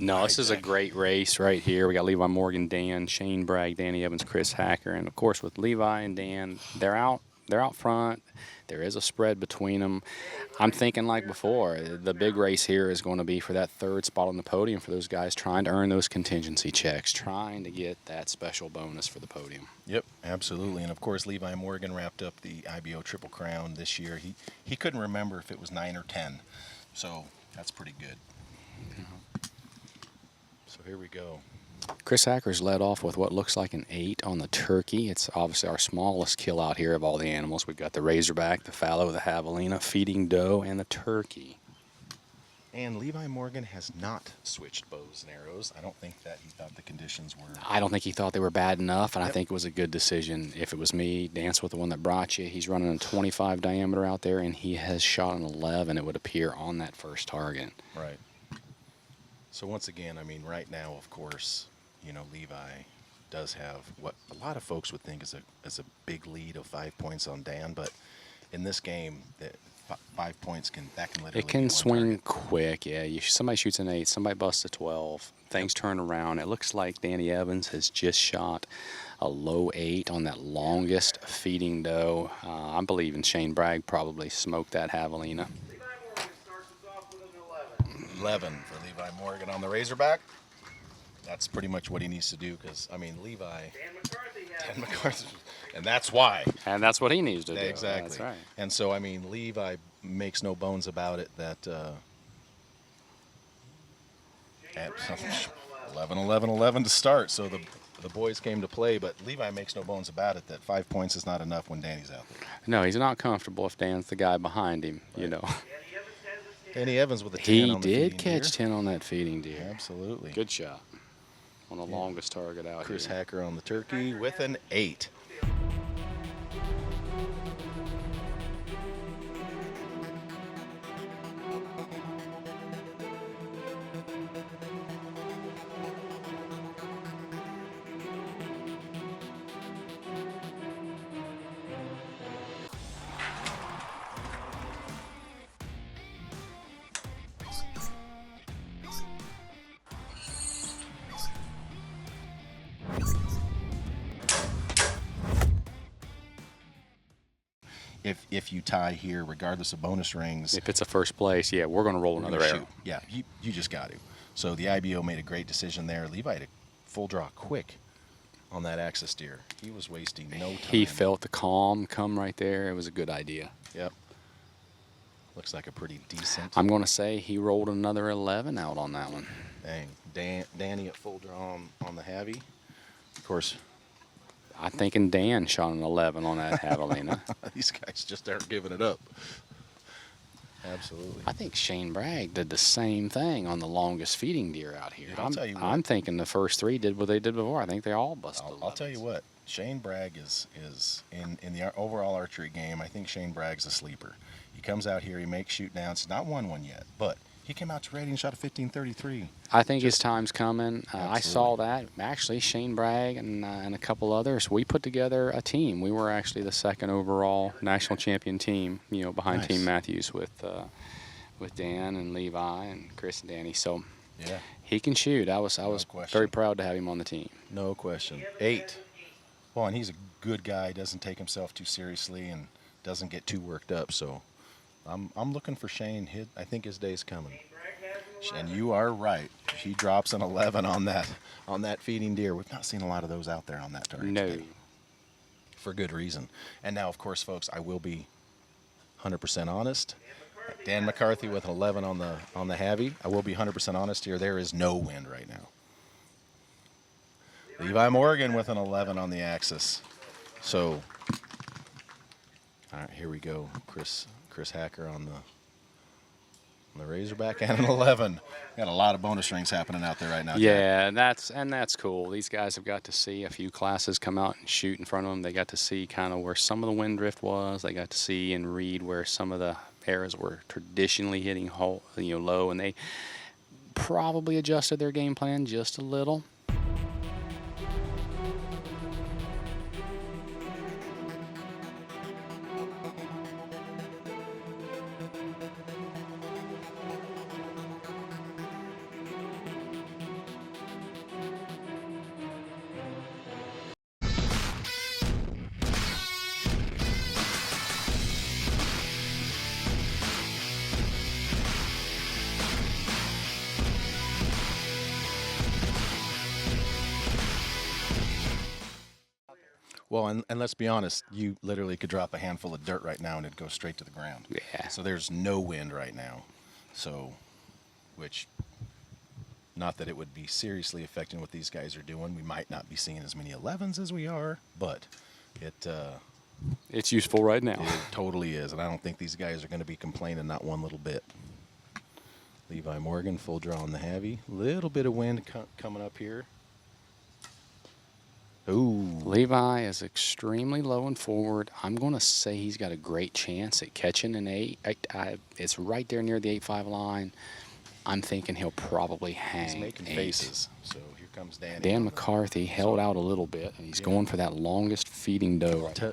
No, this is a great race right here. We got Levi Morgan, Dan, Shane Bragg, Danny Evans, Chris Hacker, and of course with Levi and Dan, they're out front. There is a spread between them. I'm thinking like before, the big race here is going to be for that third spot on the podium for those guys trying to earn those contingency checks, trying to get that special bonus for the podium. Yep, absolutely. And of course, Levi Morgan wrapped up the IBO Triple Crown this year. He couldn't remember if it was 9 or 10, so that's pretty good. So here we go. Chris Hacker's led off with what looks like an 8 on the turkey. It's obviously our smallest kill out here of all the animals. We've got the razorback, the fallow, the javelina, feeding doe, and the turkey. And Levi Morgan has not switched bows and arrows. I don't think that he thought the conditions were... I don't think he thought they were bad enough, and I think it was a good decision. If it was me, dance with the one that brought you. He's running a 25 diameter out there, and he has shot an 11, it would appear, on that first target. Right. So once again, I mean, right now, of course, you know, Levi does have what a lot of folks would think is a big lead of 5 points on Dan, but in this game, 5 points can literally it can be swing quick. Yeah, somebody shoots an 8, somebody busts a 12, things turn around. It looks like Danny Evans has just shot a low 8 on that longest feeding doe. I believe in Shane Bragg probably smoked that javelina. 11 for Levi Morgan on the razorback. That's pretty much what he needs to do because, I mean, Levi... Dan McCarthy. And that's why. And that's what he needs to do. Exactly. That's right. And so, I mean, Levi makes no bones about it that 11, 11, 11 to start. So the boys came to play, but Levi makes no bones about it that 5 points is not enough when Danny's out there. No, he's not comfortable if Dan's the guy behind him, right. You know. Danny Evans with a 10 he on the did feeding catch deer. 10 on that feeding deer. Absolutely. Good shot on the longest target out Chris here. Hacker on the turkey with an 8. If you tie here, regardless of bonus rings, If it's a first place, yeah, we're going to roll we're another gonna arrow. shoot. Yeah, you just got to. So the IBO made a great decision there. Levi had a full draw quick on that axis deer. He was wasting no time. He felt the calm come right there. It was a good idea. Yep. Looks like a pretty decent. I'm going to say he rolled another 11 out on that one. Dang. Danny at full draw on the heavy. Of course. I'm thinking Dan shot an 11 on that javelina. These guys just aren't giving it up. Absolutely. I think Shane Bragg did the same thing on the longest feeding deer out here. Dude, I'll tell you what. I'm thinking the first 3 did what they did before. I think they all busted. I'll tell you what. Shane Bragg is in the overall archery game. I think Shane Bragg's a sleeper. He comes out here. He makes shoot downs. He's not won one yet, but he came out to ready and shot a 15.33. I think his time's coming. I saw that. Actually, Shane Bragg and a couple others, we put together a team. We were actually the 2nd overall national champion team, you know, behind Team Matthews with Dan and Levi and Chris and Danny. So yeah, he can shoot. I was very proud to have him on the team. No question. 8. Well, and he's a good guy. Doesn't take himself too seriously and doesn't get too worked up. So I'm looking for Shane. I think his day's coming. And you are right. He drops an 11 on that feeding deer. We've not seen a lot of those out there on that target. No. Today. For good reason. And now, of course, folks, I will be 100% honest. Dan McCarthy with an 11 on the heavy. I will be 100% honest here. There is no wind right now. Levi Morgan with an 11 on the axis. So, all right, here we go. Chris Hacker on the razorback and an 11. Got a lot of bonus rings happening out there right now. Yeah, that's cool. These guys have got to see a few classes come out and shoot in front of them. They got to see kind of where some of the wind drift was. They got to see and read where some of the arrows were traditionally hitting low, and they probably adjusted their game plan just a little. Well, and let's be honest, you literally could drop a handful of dirt right now and it'd go straight to the ground. Yeah. So there's no wind right now. So, which, not that it would be seriously affecting what these guys are doing. We might not be seeing as many 11s as we are, but It's useful right now. it totally is. And I don't think these guys are going to be complaining, not one little bit. Levi Morgan, full draw on the heavy. Little bit of wind coming up here. Ooh. Levi is extremely low and forward. I'm going to say he's got a great chance at catching an 8. It's right there near the 8-5 line. I'm thinking he'll probably hang. He's making 8. faces. So here comes Danny. Dan McCarthy held out a little bit, and he's going for that longest feeding doe right now.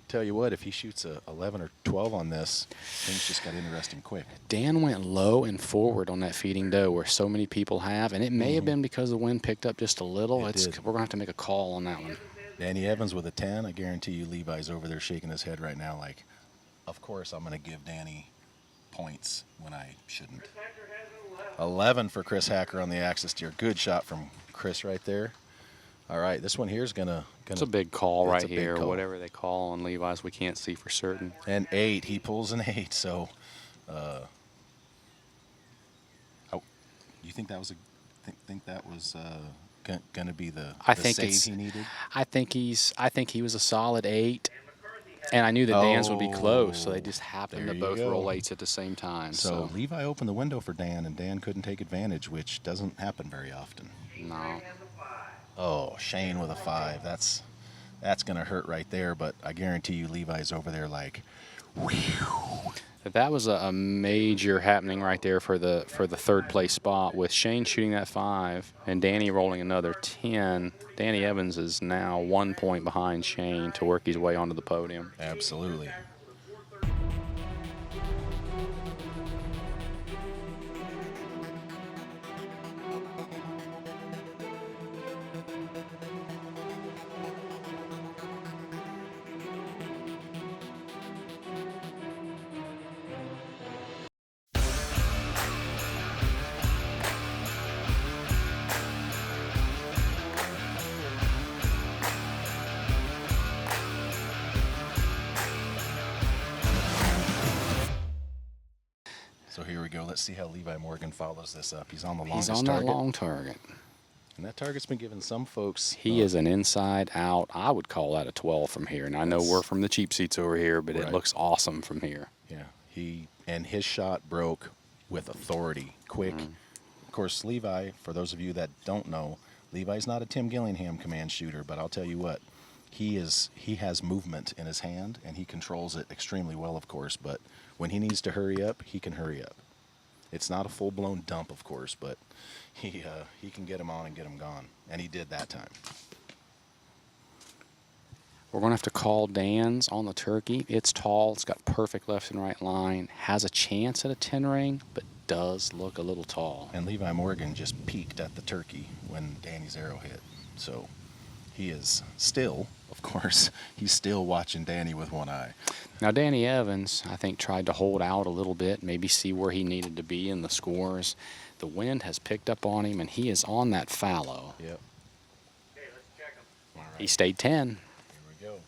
Tell you what, if he shoots a 11 or 12 on this, things just got interesting quick. Dan went low and forward on that feeding doe where so many people have, and it may have been because the wind picked up just a little. It did. We're going to have to make a call on that one. Danny Evans with a 10. I guarantee you Levi's over there shaking his head right now like, of course I'm going to give Danny points when I shouldn't. 11 for Chris Hacker on the axis steer. Good shot from Chris right there. All right, this one here is gonna. It's a big call right a big here. call. Whatever they call on Levi's, we can't see for certain. And 8, he pulls an 8. So, you think that was gonna be the save he needed? I think he was a solid 8, and I knew the Dan's would be close, so they just happened There to you both go. roll 8s at the same time. So Levi opened the window for Dan, and Dan couldn't take advantage, which doesn't happen very often. No. Oh, Shane with a 5. That's gonna hurt right there. But I guarantee you, Levi's over there like, whew. That was a major happening right there for the third place spot with Shane shooting that 5 and Danny rolling another 10. Danny Evans is now 1 point behind Shane to work his way onto the podium. Absolutely. So here we go. Let's see how Levi Morgan follows this up. He's on the longest He's on target. that long target. And that target's been giving some folks. He is an inside out. I would call that a 12 from here. And I know we're from the cheap seats over here, but Right. it looks awesome from here. Yeah, his shot broke with authority, quick. Of course, Levi, for those of you that don't know, Levi's not a Tim Gillingham command shooter, but I'll tell you what, he has movement in his hand, and he controls it extremely well, of course, but when he needs to hurry up, he can hurry up. It's not a full-blown dump, of course, but he can get him on and get him gone, and he did that time. We're going to have to call Dan's on the turkey. It's tall. It's got perfect left and right line. Has a chance at a 10 ring, but does look a little tall. And Levi Morgan just peeked at the turkey when Danny's arrow hit. So he is still, of course, he's still watching Danny with one eye. Now, Danny Evans, I think, tried to hold out a little bit, maybe see where he needed to be in the scores. The wind has picked up on him, and he is on that fallow. Yep. Okay, let's check him. All right. He stayed 10. Here we go.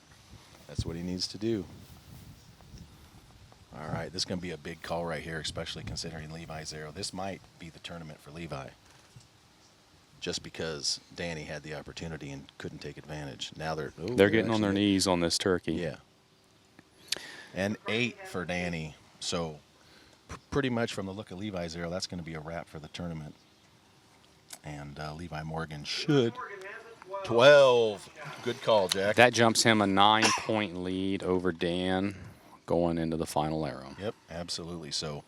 That's what he needs to do. All right, this is going to be a big call right here, especially considering Levi's arrow. This might be the tournament for Levi, just because Danny had the opportunity and couldn't take advantage. Now they're getting on their knees on this turkey. Yeah. And 8 for Danny. So pretty much from the look of Levi's arrow, that's going to be a wrap for the tournament. And Levi Morgan should. 12. Good call, Jack. That jumps him a 9-point lead over Dan going into the final arrow. Yep, absolutely. So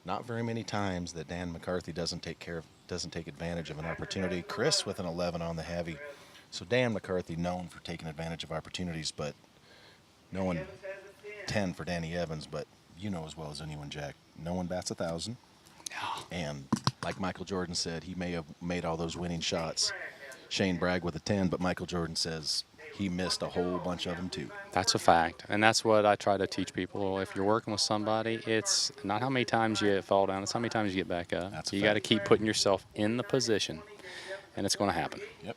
not very many times that Dan McCarthy doesn't take advantage of an opportunity. Chris with an 11 on the heavy. So Dan McCarthy known for taking advantage of opportunities, but no one 10 for Danny Evans, but you know as well as anyone, Jack, no one bats 1,000. And like Michael Jordan said, he may have made all those winning shots. Shane Bragg with a 10, but Michael Jordan says he missed a whole bunch of them too. That's a fact, and that's what I try to teach people. If you're working with somebody, it's not how many times you fall down, it's how many times you get back up. That's a you got to fact. keep putting yourself in the position, and it's going to happen. Yep.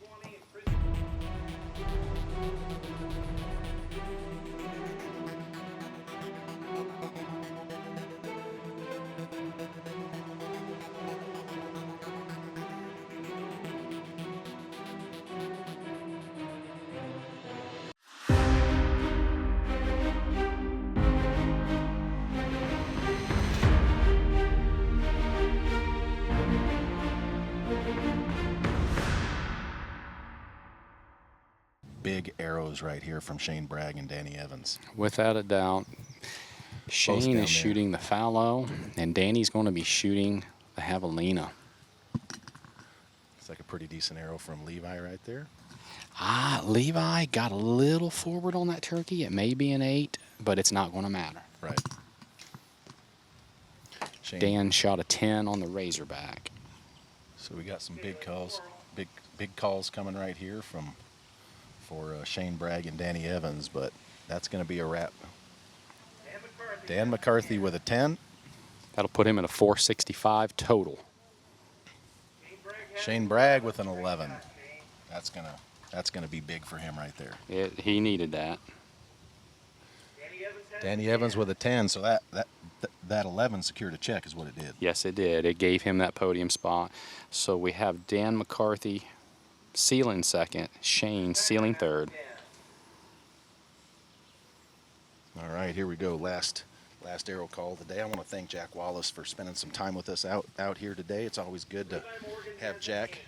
big arrows right here from Shane Bragg and Danny Evans. Without a doubt. Shane down is shooting the fallow, and Danny's going to be shooting the javelina. It's like a pretty decent arrow from Levi right there. Levi got a little forward on that turkey. It may be an 8, but it's not going to matter. Right. Shane. Dan shot a 10 on the Razorback. So we got some big calls, big calls coming right here for Shane Bragg and Danny Evans, but that's going to be a wrap. Dan McCarthy with a 10. That'll put him at a 465 total. Shane Bragg with an 11. That's gonna be big for him right there. He needed that. Danny Evans with a 10. So that 11 secured a check is what it did. Yes, it did. It gave him that podium spot. So we have Dan McCarthy sealing second, Shane sealing third. All right, here we go. Last arrow call of the day. I want to thank Jack Wallace for spending some time with us out here today. It's always good to have Jack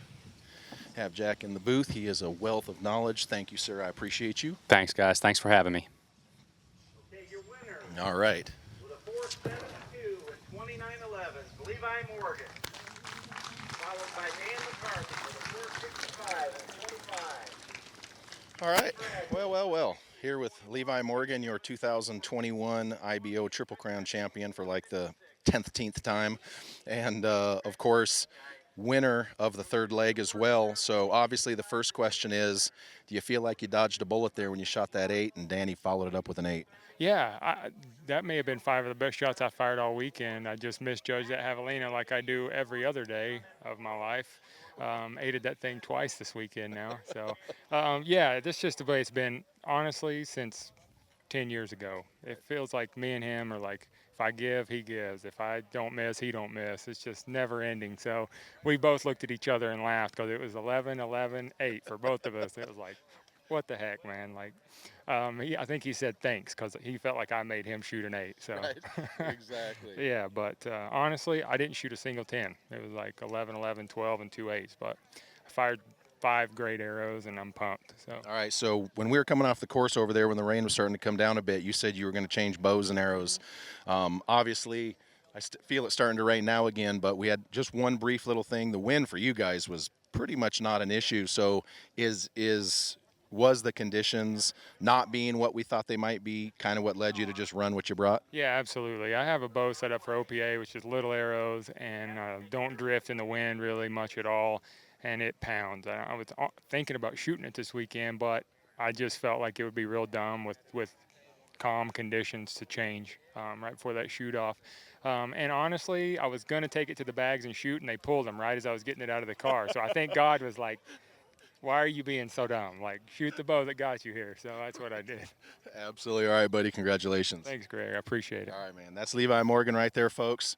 in the booth. He is a wealth of knowledge. Thank you, sir. I appreciate you. Thanks, guys. Thanks for having me. All right. With a 472 and 2911, Levi Morgan, followed by Dan McCarthy with a 465 and 25. All right. Well. Here with Levi Morgan, your 2021 IBO Triple Crown champion for like the 10th time. And, of course, winner of the third leg as well. So, obviously, the first question is, do you feel like you dodged a bullet there when you shot that 8 and Danny followed it up with an 8? Yeah, that may have been 5 of the best shots I fired all weekend. I just misjudged that javelina like I do every other day of my life. Aided that thing twice this weekend now. So, yeah, that's just the way it's been, honestly, since 10 years ago. It feels like me and him are like, if I give, he gives. If I don't miss, he don't miss. It's just never ending. So we both looked at each other and laughed because it was 11, 11, 8 for both of us. It was like, what the heck, man? Like, I think he said thanks because he felt like I made him shoot an 8. So, Right, exactly. yeah, but honestly, I didn't shoot a single 10. It was like 11, 11, 12, and 2 8s. But I fired 5 great arrows, and I'm pumped. So. All right, so when we were coming off the course over there, when the rain was starting to come down a bit, you said you were going to change bows and arrows. Obviously, I feel it starting to rain now again, but we had just one brief little thing. The wind for you guys was pretty much not an issue. So was the conditions not being what we thought they might be kind of what led you to just run what you brought? Yeah, absolutely. I have a bow set up for OPA, which is little arrows and don't drift in the wind really much at all, and it pounds. I was thinking about shooting it this weekend, but I just felt like it would be real dumb with calm conditions to change right before that shoot-off. And honestly, I was going to take it to the bags and shoot, and they pulled them right as I was getting it out of the car. So I think God was like, why are you being so dumb? Like, shoot the bow that got you here. So that's what I did. Absolutely. All right, buddy. Congratulations. Thanks, Greg. I appreciate it. All right, man. That's Levi Morgan right there, folks.